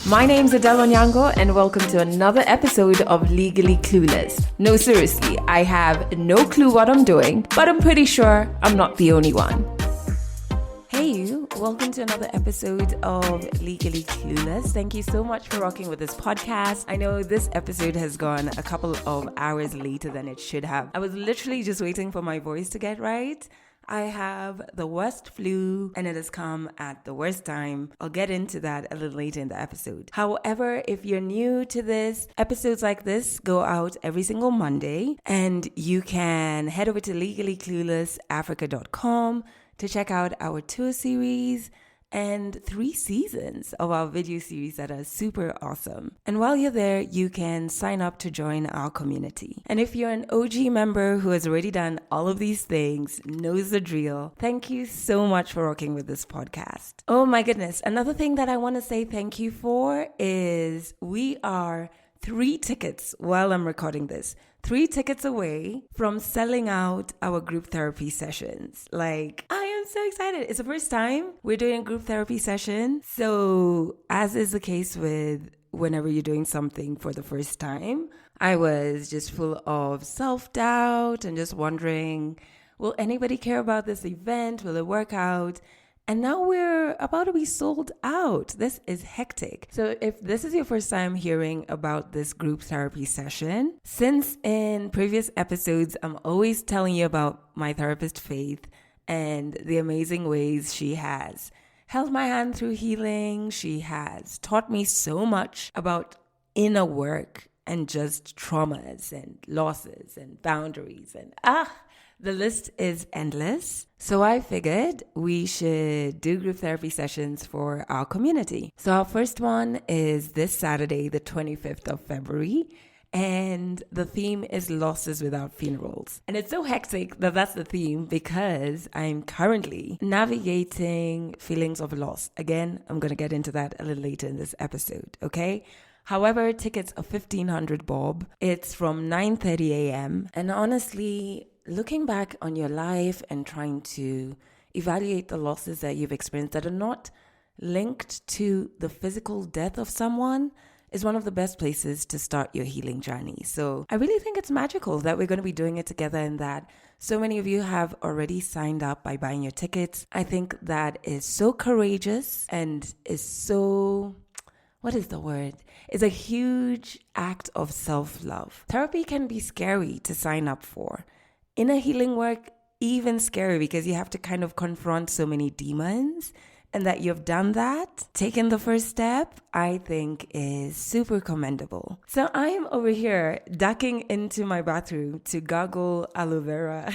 My name's Adele Onyango and welcome to another episode of Legally Clueless. No, seriously, I have no clue what I'm doing, but I'm pretty sure I'm not the only one. Hey, welcome to another episode of Legally Clueless. Thank you so much for rocking with this podcast. I know this episode has gone a couple of hours later than it should have. I was literally just waiting for my voice to get right. I have the worst flu and it has come at the worst time. I'll get into that a little later in the episode. However, if you're new to this, episodes like this go out every single Monday and you can head over to legallycluelessafrica.com to check out our tour series and 3 seasons of our video series that are super awesome. And while you're there, you can sign up to join our community. And if you're an OG member who has already done all of these things, knows the drill, thank you so much for rocking with this podcast. Oh my goodness. Another thing that I want to say thank you for is we are 3 tickets while I'm recording this. 3 tickets away from selling out our group therapy sessions. I am so excited. It's the first time we're doing a group therapy session. So as is the case with whenever you're doing something for the first time, I was just full of self-doubt and just wondering, will anybody care about this event? Will it work out? And now we're about to be sold out. This is hectic. So if this is your first time hearing about this group therapy session, since in previous episodes, I'm always telling you about my therapist, Faith, and the amazing ways she has held my hand through healing. She has taught me so much about inner work and just traumas and losses and boundaries and the list is endless. So I figured we should do group therapy sessions for our community. So our first one is this Saturday, the 25th of February. And the theme is losses without funerals. And it's so hectic that that's the theme because I'm currently navigating feelings of loss. Again, I'm going to get into that a little later in this episode, okay? However, tickets are 1,500 bob. It's from 9:30 a.m. And honestly, looking back on your life and trying to evaluate the losses that you've experienced that are not linked to the physical death of someone is one of the best places to start your healing journey. So I really think it's magical that we're going to be doing it together and that so many of you have already signed up by buying your tickets. I think that is so courageous and is so... what is the word? It's a huge act of self-love. Therapy can be scary to sign up for. Inner healing work, even scary because you have to kind of confront so many demons, and that you've done that, taken the first step, I think is super commendable. So I'm over here ducking into my bathroom to gargle aloe vera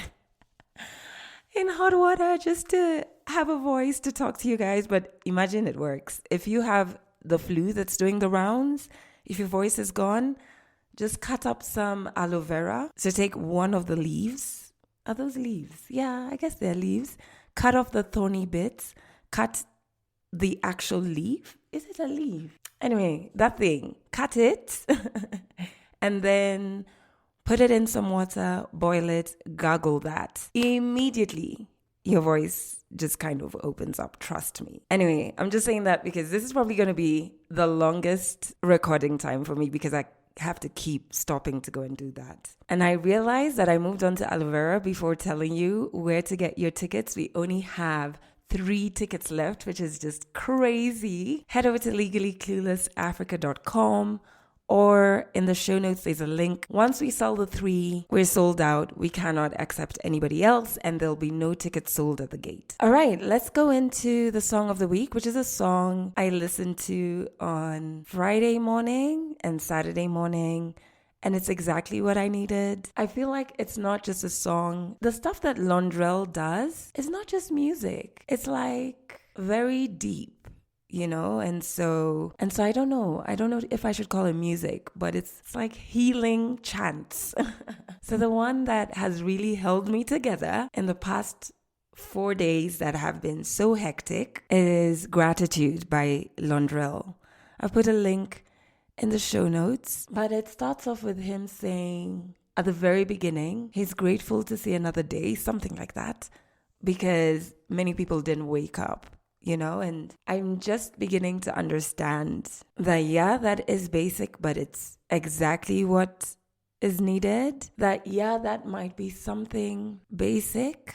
in hot water just to have a voice to talk to you guys. But imagine it works. If you have the flu that's doing the rounds, if your voice is gone, just cut up some aloe vera. So take one of the leaves. Are those leaves? Yeah, I guess they're leaves. Cut off the thorny bits. Cut the actual leaf. Is it a leaf? Anyway, that thing. Cut it. And then put it in some water. Boil it. Gargle that. Immediately, your voice just kind of opens up. Trust me. Anyway, I'm just saying that because this is probably going to be the longest recording time for me because I have to keep stopping to go and do that. And I realized that I moved on to aloe vera before telling you where to get your tickets. We only have 3 tickets left, which is just crazy. Head over to legallycluelessafrica.com or in the show notes, there's a link. Once we sell the 3, we're sold out. We cannot accept anybody else and there'll be no tickets sold at the gate. All right, let's go into the song of the week, which is a song I listened to on Friday morning and Saturday morning. And it's exactly what I needed. I feel like it's not just a song. The stuff that Londrell does is not just music. It's like very deep. And so I don't know if I should call it music, but it's like healing chants. So the one that has really held me together in the past 4 days that have been so hectic is Gratitude by Londrell. I've put a link in the show notes, but it starts off with him saying at the very beginning, he's grateful to see another day, something like that, because many people didn't wake up and I'm just beginning to understand that, yeah, that is basic, but it's exactly what is needed. That, yeah, that might be something basic,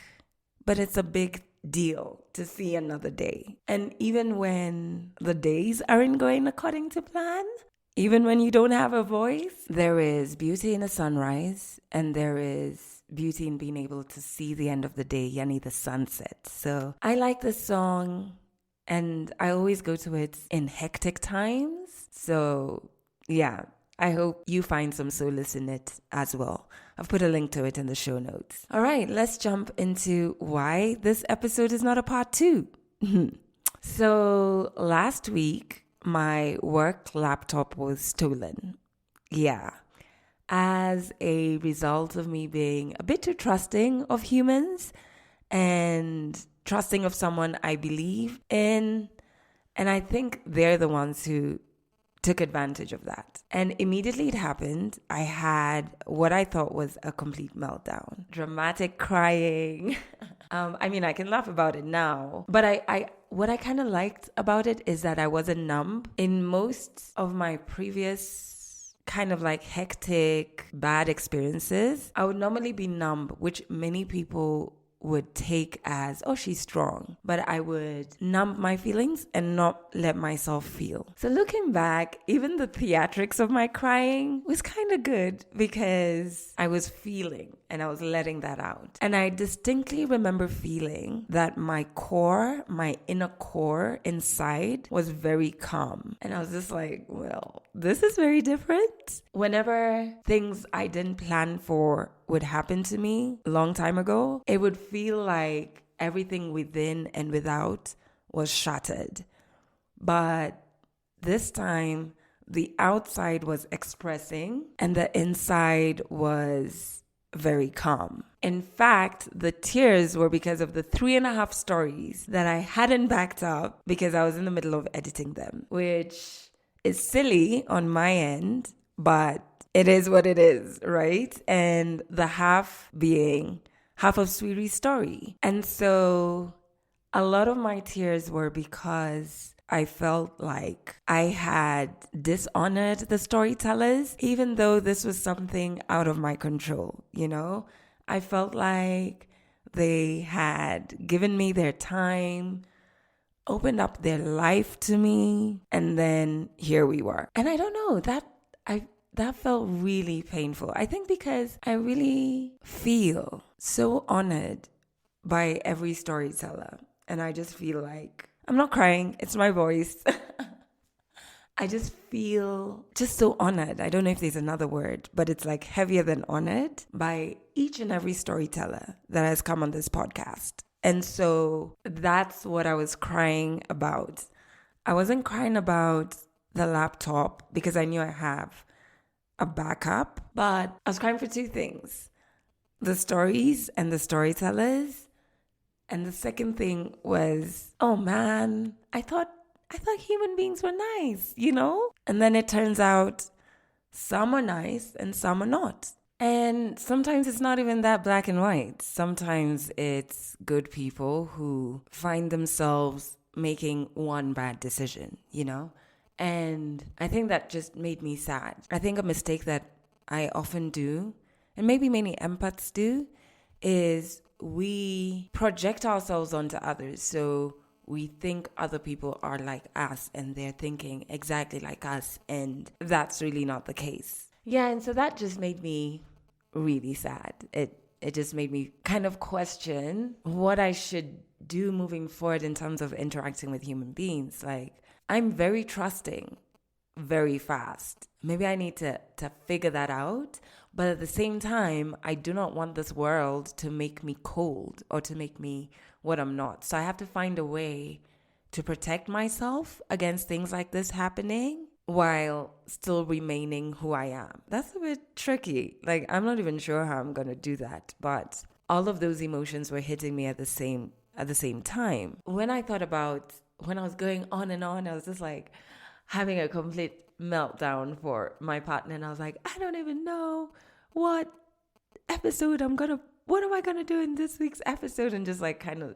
but it's a big deal to see another day. And even when the days aren't going according to plan, even when you don't have a voice, there is beauty in a sunrise, and there is beauty in being able to see the end of the day, yani the sunset. So I like this song, and I always go to it in hectic times. So yeah, I hope you find some solace in it as well. I've put a link to it in the show notes. All right, let's jump into why this episode is not a part 2. So last week, my work laptop was stolen. Yeah. As a result of me being a bit too trusting of humans and trusting of someone I believe in. And I think they're the ones who took advantage of that. And immediately it happened, I had what I thought was a complete meltdown. Dramatic crying. I can laugh about it now. But what I kind of liked about it is that I wasn't numb. In most of my previous kind of like hectic, bad experiences, I would normally be numb, which many people would take as, oh, she's strong. But I would numb my feelings and not let myself feel. So looking back, even the theatrics of my crying was kind of good because I was feeling and I was letting that out. And I distinctly remember feeling that my inner core inside was very calm. And I was just like, well, this is very different. Whenever things I didn't plan for would happen to me a long time ago, it would feel like everything within and without was shattered. But this time, the outside was expressing and the inside was very calm. In fact, the tears were because of the 3.5 stories that I hadn't backed up because I was in the middle of editing them, which is silly on my end, but it is what it is, right? And the half being half of Sweetie's story. And so a lot of my tears were because I felt like I had dishonored the storytellers, even though this was something out of my control, I felt like they had given me their time, opened up their life to me, and then here we were. And I don't know, that felt really painful. I think because I really feel so honored by every storyteller. And I just feel like, I'm not crying, it's my voice. I just feel just so honored. I don't know if there's another word, but it's like heavier than honored by each and every storyteller that has come on this podcast. And so that's what I was crying about. I wasn't crying about the laptop because I knew I have a backup, but I was crying for 2 things: the stories and the storytellers. And the second thing was, oh man, I thought human beings were nice, And then it turns out some are nice and some are not. And sometimes it's not even that black and white. Sometimes it's good people who find themselves making one bad decision, And I think that just made me sad. I think a mistake that I often do, and maybe many empaths do, is we project ourselves onto others. So we think other people are like us and they're thinking exactly like us, and that's really not the case. Yeah, and so that just made me really sad. It just made me kind of question what I should do moving forward in terms of interacting with human beings. Like, I'm very trusting very fast. Maybe I need to figure that out. But at the same time, I do not want this world to make me cold or to make me what I'm not. So I have to find a way to protect myself against things like this happening while still remaining who I am. That's a bit tricky. Like, I'm not even sure how I'm going to do that. But all of those emotions were hitting me at the same time. When I was going on and on, I was just like having a complete meltdown for my partner. And I was like, I don't even know what am I going to do in this week's episode? And just like kind of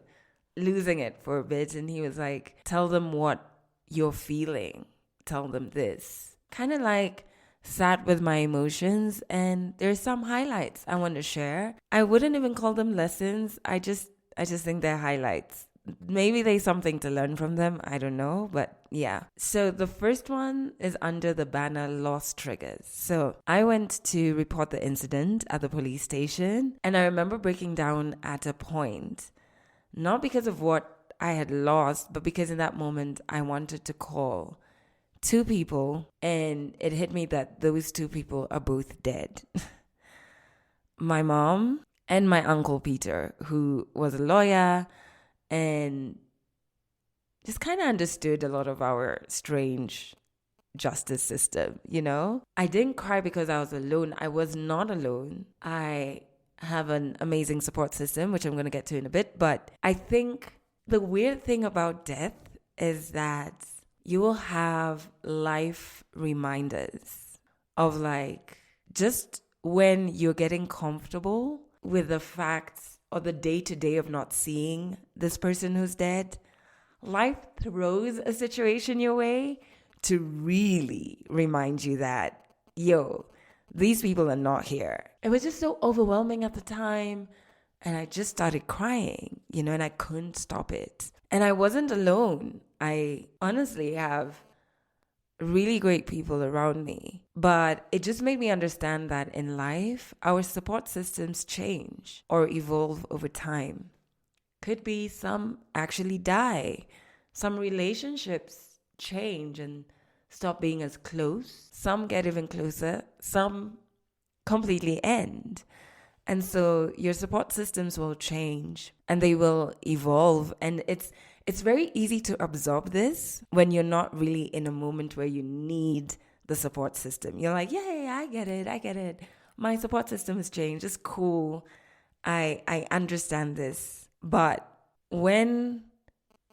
losing it for a bit, and he was like, tell them what you're feeling. Tell them this. Kind of like sat with my emotions, and there's some highlights I want to share. I wouldn't even call them lessons. I just think they're highlights. Maybe there's something to learn from them. I don't know, but yeah. So the first one is under the banner loss triggers. So I went to report the incident at the police station, and I remember breaking down at a point, not because of what I had lost, but because in that moment I wanted to call two people, and it hit me that those two people are both dead. My mom and my uncle Peter, who was a lawyer and just kind of understood a lot of our strange justice system, you know? I didn't cry because I was alone. I was not alone. I have an amazing support system, which I'm going to get to in a bit. But I think the weird thing about death is that you will have life reminders of like just when you're getting comfortable with the facts or the day-to-day of not seeing this person who's dead, life throws a situation your way to really remind you that, yo, these people are not here. It was just so overwhelming at the time. And I just started crying, you know, and I couldn't stop it. And I wasn't alone. I honestly have really great people around me. But it just made me understand that in life, our support systems change or evolve over time. Could be some actually die. Some relationships change and stop being as close. Some get even closer. Some completely end. And so your support systems will change and they will evolve. And it's very easy to absorb this when you're not really in a moment where you need the support system. You're like, yeah, I get it. My support system has changed. It's cool. I understand this. But when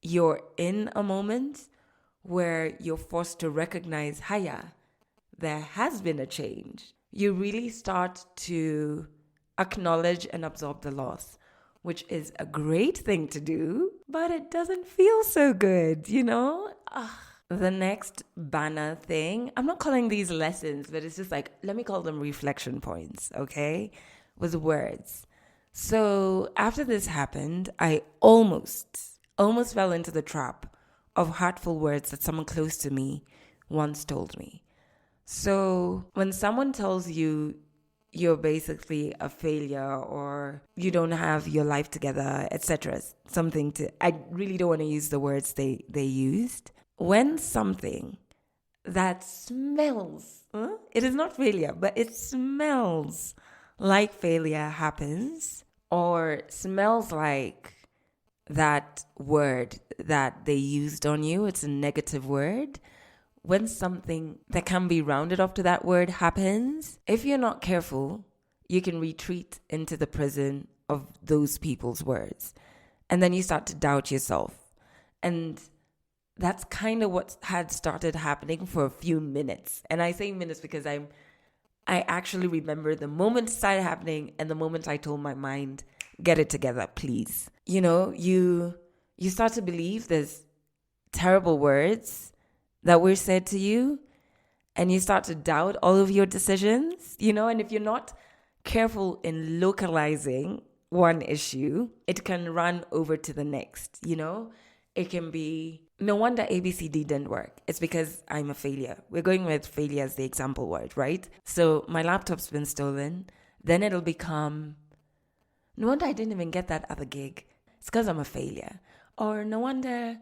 you're in a moment where you're forced to recognize, hiya, there has been a change, you really start to acknowledge and absorb the loss, which is a great thing to do, but it doesn't feel so good, you know? The next banner thing, I'm not calling these lessons, but it's just like, let me call them reflection points, okay? Was words. So after this happened, I almost fell into the trap of hurtful words that someone close to me once told me. So when someone tells you you're basically a failure or you don't have your life together, etc., I really don't want to use the words they used. When something that smells, it is not failure, but it smells like failure happens, or smells like that word that they used on you, it's a negative word. When something that can be rounded up to that word happens, if you're not careful, you can retreat into the prison of those people's words. And then you start to doubt yourself. And that's kind of what had started happening for a few minutes. And I say minutes because I actually remember the moment it started happening and the moment I told my mind, get it together, please. You know, you start to believe there's terrible words that were said to you, and you start to doubt all of your decisions, you know, and if you're not careful in localizing one issue, it can run over to the next, you know. It can be, no wonder ABCD didn't work. It's because I'm a failure. We're going with failure as the example word, right? So my laptop's been stolen. Then it'll become, no wonder I didn't even get that other gig. It's because I'm a failure. Or no wonder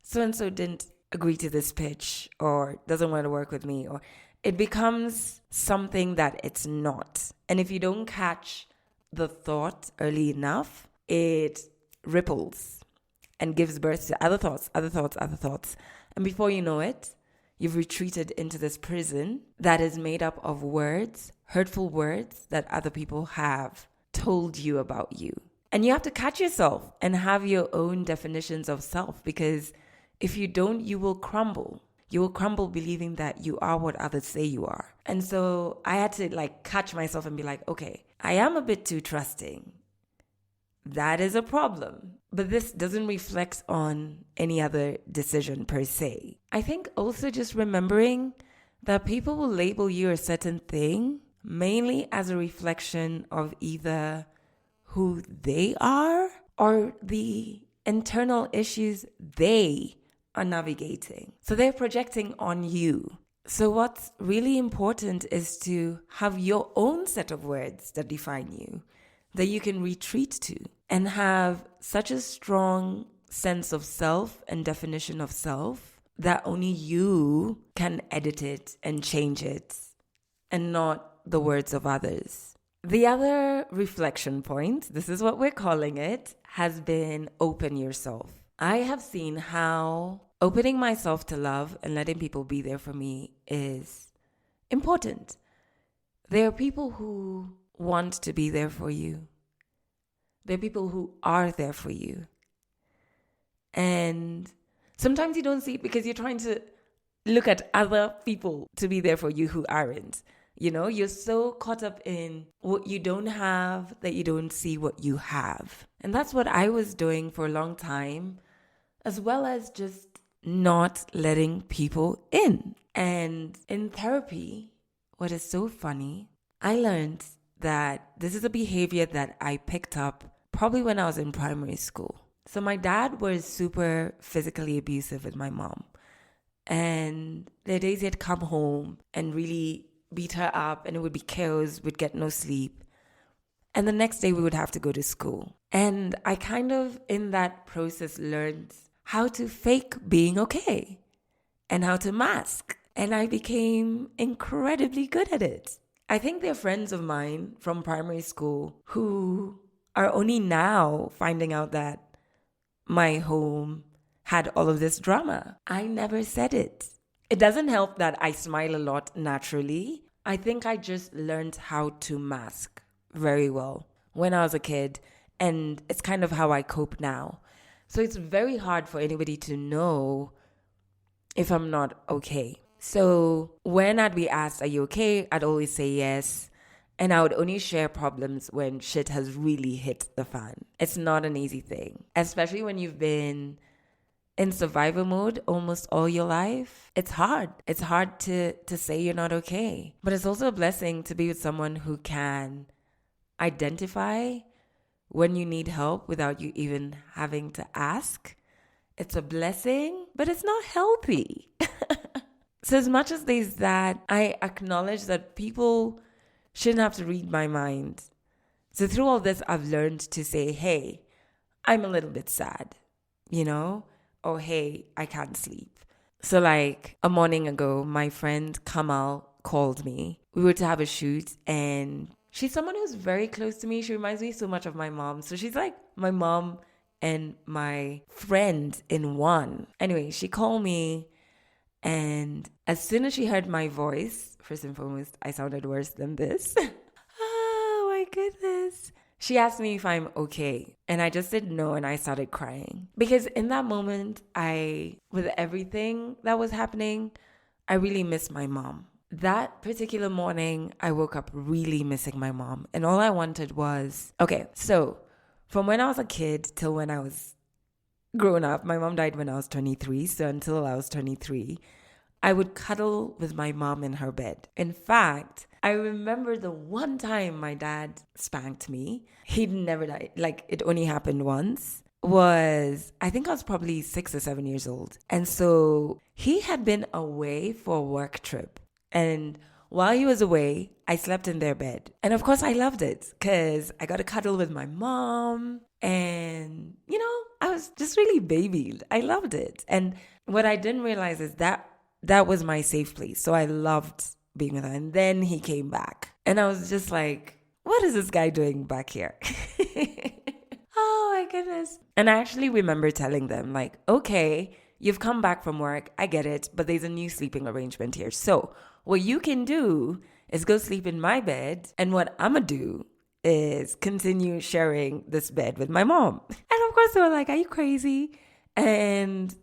so-and-so didn't agree to this pitch or doesn't want to work with me, or it becomes something that it's not. And if you don't catch the thought early enough, it ripples and gives birth to other thoughts. And before you know it, you've retreated into this prison that is made up of words, hurtful words that other people have told you about you. And you have to catch yourself and have your own definitions of self, because if you don't, you will crumble. You will crumble believing that you are what others say you are. And so I had to catch myself and be like, okay, I am a bit too trusting. that is a problem. But this doesn't reflect on any other decision per se. I think also just remembering that people will label you a certain thing mainly as a reflection of either who they are or the internal issues they are navigating. So they're projecting on you. So what's really important is to have your own set of words that define you, that you can retreat to, and have such a strong sense of self and definition of self that only you can edit it and change it, and not the words of others. The other reflection point, this is what we're calling it, has been open yourself. I have seen how opening myself to love and letting people be there for me is important. There are people who want to be there for you. There are people who are there for you. And sometimes you don't see it because you're trying to look at other people to be there for you who aren't. You're so caught up in what you don't have that you don't see what you have. And that's what I was doing for a long time, as well as just not letting people in. And in therapy, what is so funny, I learned that this is a behavior that I picked up probably when I was in primary school. So my dad was super physically abusive with my mom. And there are days he'd come home and really beat her up, and it would be chaos, we'd get no sleep. And the next day we would have to go to school. And I kind of, in that process, learned how to fake being okay and how to mask. And I became incredibly good at it. I think there are friends of mine from primary school who are only now finding out that my home had all of this drama. I never said it. It doesn't help that I smile a lot naturally. I think I just learned how to mask very well when I was a kid, and it's kind of how I cope now. So it's very hard for anybody to know if I'm not okay. So when I'd be asked, are you okay? I'd always say yes. And I would only share problems when shit has really hit the fan. It's not an easy thing, especially when you've been in survival mode almost all your life. It's hard. It's hard to say you're not okay. But it's also a blessing to be with someone who can identify when you need help without you even having to ask. It's a blessing, but it's not healthy. So as much as there's that, I acknowledge that people shouldn't have to read my mind. So through all this, I've learned to say, hey, I'm a little bit sad, or hey, I can't sleep. So like a morning ago, my friend Kamal called me. We were to have a shoot, and she's someone who's very close to me. She reminds me so much of my mom. So she's like my mom and my friend in one. Anyway, she called me, and as soon as she heard my voice, first and foremost, I sounded worse than this. Oh my goodness. She asked me if I'm okay, and I just said no, and I started crying. Because in that moment, with everything that was happening, I really missed my mom. That particular morning, I woke up really missing my mom, and all I wanted was, okay, so from when I was a kid till when I was grown up, my mom died when I was 23, so until I was 23, I would cuddle with my mom in her bed. In fact, I remember the one time my dad spanked me. He'd never died. Like, it only happened once. I think I was probably 6 or 7 years old. And so he had been away for a work trip. And while he was away, I slept in their bed. And of course, I loved it because I got to cuddle with my mom. And, I was just really babied. I loved it. And what I didn't realize is that was my safe place. So I loved being with her. And then he came back. And I was just like, what is this guy doing back here? Oh my goodness. And I actually remember telling them, like, okay, you've come back from work. I get it. But there's a new sleeping arrangement here. So what you can do is go sleep in my bed. And what I'm going to do is continue sharing this bed with my mom. And of course they were like, are you crazy? And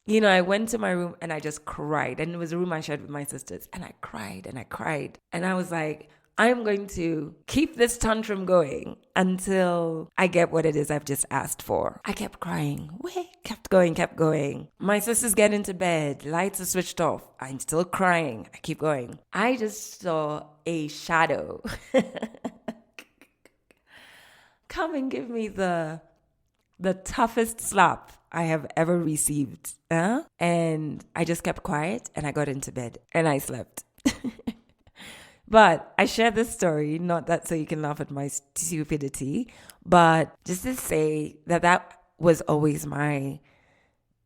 I went to my room and I just cried. And it was a room I shared with my sisters. And I cried and I cried. And I was like, I'm going to keep this tantrum going until I get what it is I've just asked for. I kept crying. Kept going. My sisters get into bed. Lights are switched off. I'm still crying. I keep going. I just saw a shadow come and give me the toughest slap I have ever received. And I just kept quiet and I got into bed and I slept. But I share this story, not that so you can laugh at my stupidity, but just to say that was always my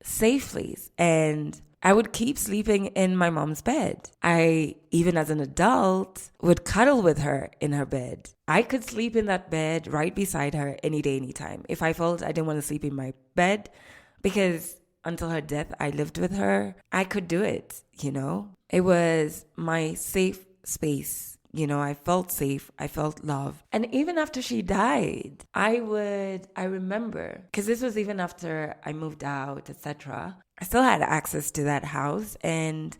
safe place. And I would keep sleeping in my mom's bed. I, even as an adult, would cuddle with her in her bed. I could sleep in that bed right beside her any day, anytime. If I felt I didn't want to sleep in my bed, because until her death, I lived with her, I could do it, It was my safe space. I felt safe. I felt love. And even after she died, I remember, because this was even after I moved out, etc. I still had access to that house, and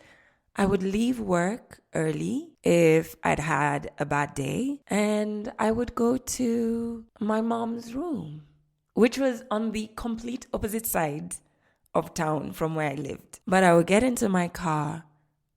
I would leave work early if I'd had a bad day, and I would go to my mom's room, which was on the complete opposite side of town from where I lived. But I would get into my car,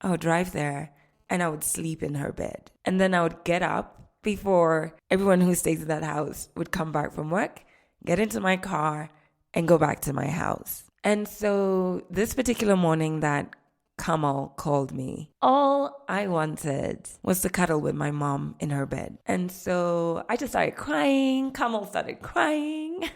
I would drive there, and I would sleep in her bed. And then I would get up before everyone who stays in that house would come back from work, get into my car, and go back to my house. And so this particular morning that Kamal called me, all I wanted was to cuddle with my mom in her bed. And so I just started crying. Kamal started crying.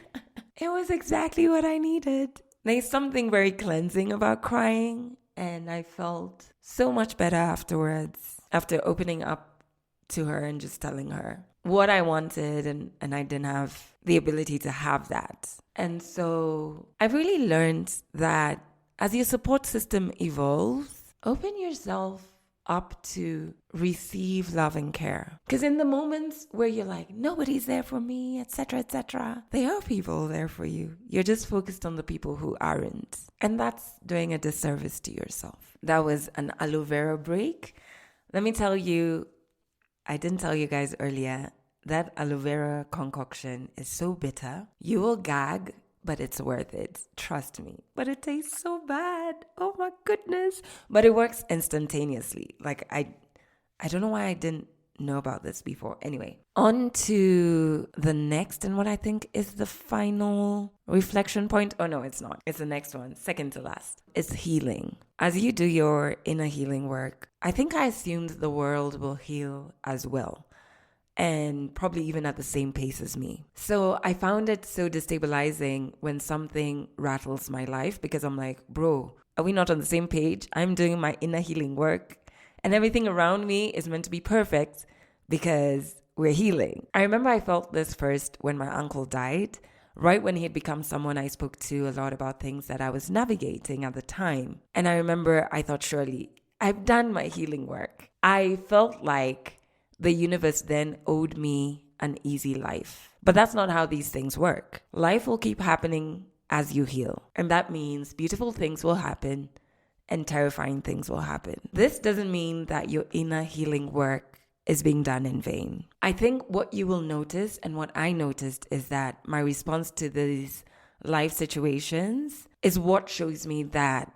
It was exactly what I needed. There's something very cleansing about crying. And I felt so much better afterwards, after opening up to her and just telling her what I wanted. And I didn't have the ability to have that. And so I've really learned that as your support system evolves, open yourself up to receive love and care. Because in the moments where you're like, nobody's there for me, etc., there are people there for you. You're just focused on the people who aren't. And that's doing a disservice to yourself. That was an Aloe Vera break. Let me tell you, I didn't tell you guys earlier, that aloe vera concoction is so bitter. You will gag, but it's worth it. Trust me. But it tastes so bad. Oh my goodness. But it works instantaneously. Like I don't know why I didn't know about this before. Anyway, on to the next and what I think is the final reflection point. Oh no, it's not. It's the next one. Second to last. It's healing. As you do your inner healing work, I think I assumed the world will heal as well. And probably even at the same pace as me. So I found it so destabilizing when something rattles my life, because I'm like, bro, are we not on the same page? I'm doing my inner healing work and everything around me is meant to be perfect because we're healing. I remember I felt this first when my uncle died, right when he had become someone I spoke to a lot about things that I was navigating at the time. And I remember I thought, surely I've done my healing work. I felt like the universe then owed me an easy life. But that's not how these things work. Life will keep happening as you heal. And that means beautiful things will happen and terrifying things will happen. This doesn't mean that your inner healing work is being done in vain. I think what you will notice and what I noticed is that my response to these life situations is what shows me that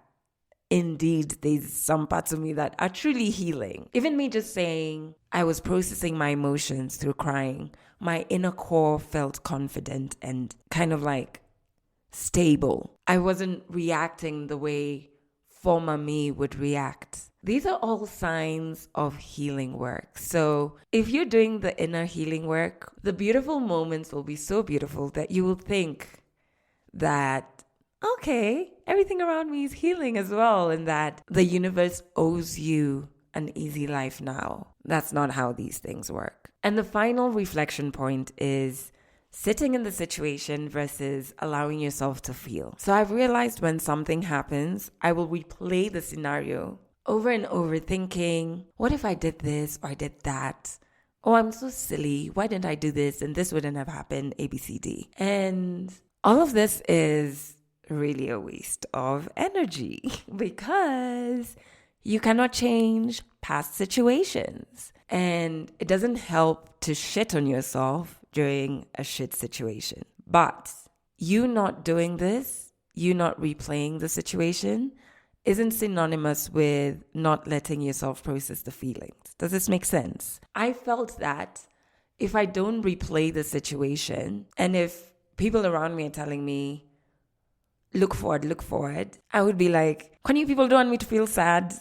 indeed, there's some parts of me that are truly healing. Even me just saying I was processing my emotions through crying, my inner core felt confident and kind of like stable. I wasn't reacting the way former me would react. These are all signs of healing work. So if you're doing the inner healing work, the beautiful moments will be so beautiful that you will think that, okay, everything around me is healing as well, and that the universe owes you an easy life now. That's not how these things work. And the final reflection point is sitting in the situation versus allowing yourself to feel. So I've realized when something happens, I will replay the scenario over and over thinking, what if I did this or I did that? Oh, I'm so silly. Why didn't I do this? And this wouldn't have happened, A, B, C, D. And all of this is really a waste of energy because you cannot change past situations. And it doesn't help to shit on yourself during a shit situation. But you not doing this, you not replaying the situation, isn't synonymous with not letting yourself process the feelings. Does this make sense? I felt that if I don't replay the situation, and if people around me are telling me, look forward, I would be like, you people don't want me to feel sad.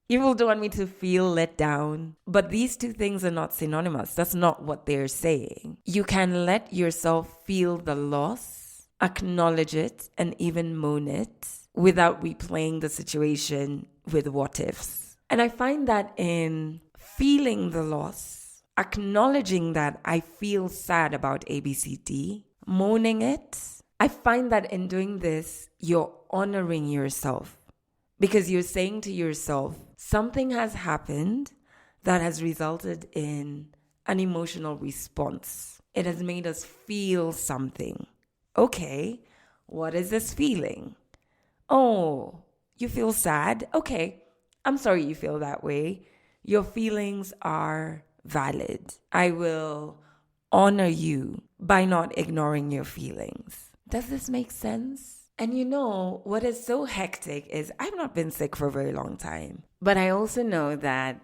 You people don't want me to feel let down. But these two things are not synonymous. That's not what they're saying. You can let yourself feel the loss, acknowledge it, and even moan it without replaying the situation with what ifs. And I find that in feeling the loss, acknowledging that I feel sad about ABCD, moaning it, I find that in doing this, you're honoring yourself because you're saying to yourself, something has happened that has resulted in an emotional response. It has made us feel something. Okay, what is this feeling? Oh, you feel sad? Okay, I'm sorry you feel that way. Your feelings are valid. I will honor you by not ignoring your feelings. Does this make sense? And you know, what is so hectic is I've not been sick for a very long time. But I also know that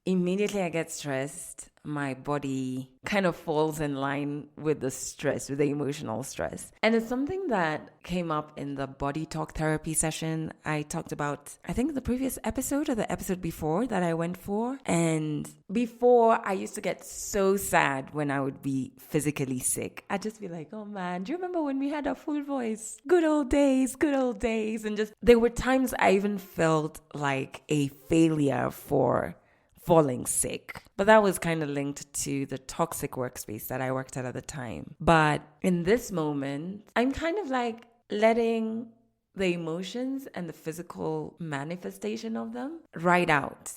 immediately I get stressed, my body kind of falls in line with the stress, with the emotional stress. And it's something that came up in the body talk therapy session I talked about, I think the previous episode or the episode before that I went for. And before, I used to get so sad when I would be physically sick. I'd just be like, oh man, do you remember when we had our full voice? Good old days, good old days. And just, there were times I even felt like a failure for falling sick. But that was kind of linked to the toxic workspace that I worked at the time. But in this moment, I'm kind of like letting the emotions and the physical manifestation of them ride out.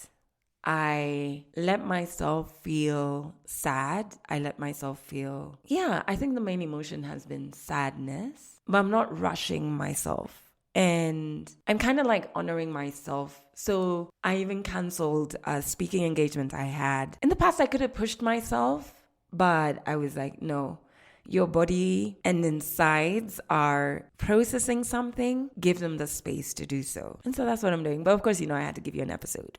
I let myself feel sad. I let myself feel, I think the main emotion has been sadness, but I'm not rushing myself. And I'm kind of like honoring myself. So I even canceled a speaking engagement I had. In the past, I could have pushed myself, but I was like, no, your body and insides are processing something. Give them the space to do so. And so that's what I'm doing. But of course, I had to give you an episode.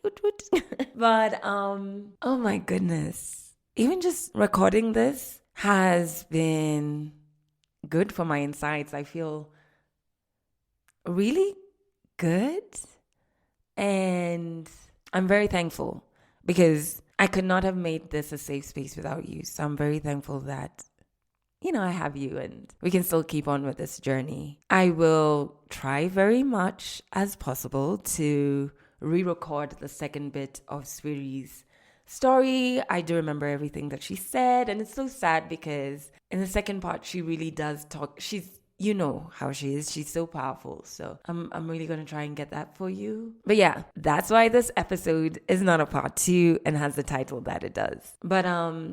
But, oh my goodness. Even just recording this has been good for my insides. I feel really good, and I'm very thankful because I could not have made this a safe space without you. So I'm very thankful that I have you and we can still keep on with this journey. I will try very much as possible to re-record the second bit of Swiri's story. I do remember everything that she said, and it's so sad because in the second part she really does talk. You know how she is. She's so powerful. So I'm really going to try and get that for you. But yeah, that's why this episode is not a part 2 and has the title that it does. But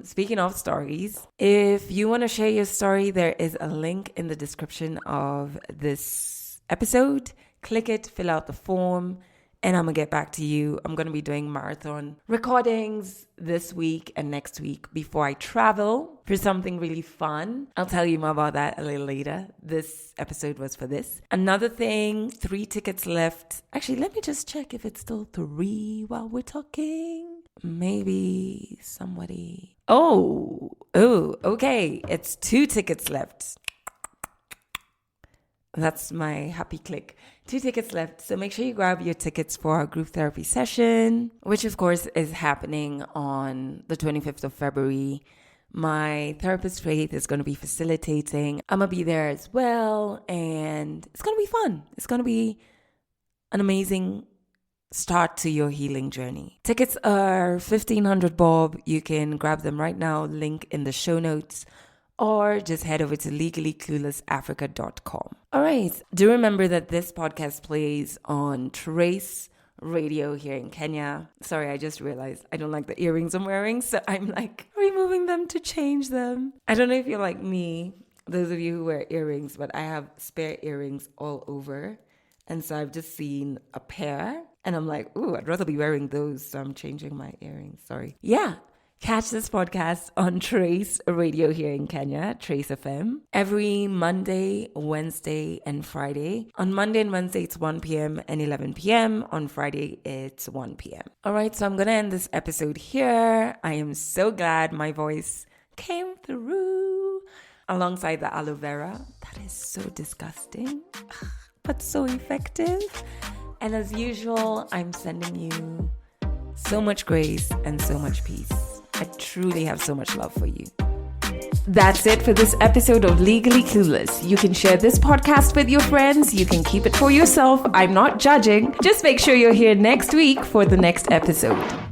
speaking of stories, if you want to share your story, there is a link in the description of this episode. Click it, fill out the form, and I'm going to get back to you. I'm going to be doing marathon recordings this week and next week before I travel for something really fun. I'll tell you more about that a little later. This episode was for this. Another thing, 3 tickets left. Actually, let me just check if it's still 3 while we're talking. Maybe somebody. Oh, okay. It's 2 tickets left. That's my happy click. 2 tickets left. So make sure you grab your tickets for our group therapy session, which of course is happening on the 25th of February. My therapist Faith is going to be facilitating. I'm going to be there as well. And it's going to be fun. It's going to be an amazing start to your healing journey. Tickets are $1,500 bob. You can grab them right now. Link in the show notes. Or just head over to legallycluelessafrica.com. All right. Do remember that this podcast plays on Trace Radio here in Kenya. Sorry, I just realized I don't like the earrings I'm wearing, so I'm like removing them to change them. I don't know if you're like me, those of you who wear earrings, but I have spare earrings all over. And so I've just seen a pair And I'm like, ooh, I'd rather be wearing those. So I'm changing my earrings. Sorry. Yeah. Catch this podcast on Trace Radio here in Kenya, Trace FM, every Monday, Wednesday, and Friday. On Monday and Wednesday, it's 1 p.m. and 11 p.m. On Friday, it's 1 p.m. All right, so I'm going to end this episode here. I am so glad my voice came through alongside the aloe vera. That is so disgusting, but so effective. And as usual, I'm sending you so much grace and so much peace. I truly have so much love for you. That's it for this episode of Legally Clueless. You can share this podcast with your friends. You can keep it for yourself. I'm not judging. Just make sure you're here next week for the next episode.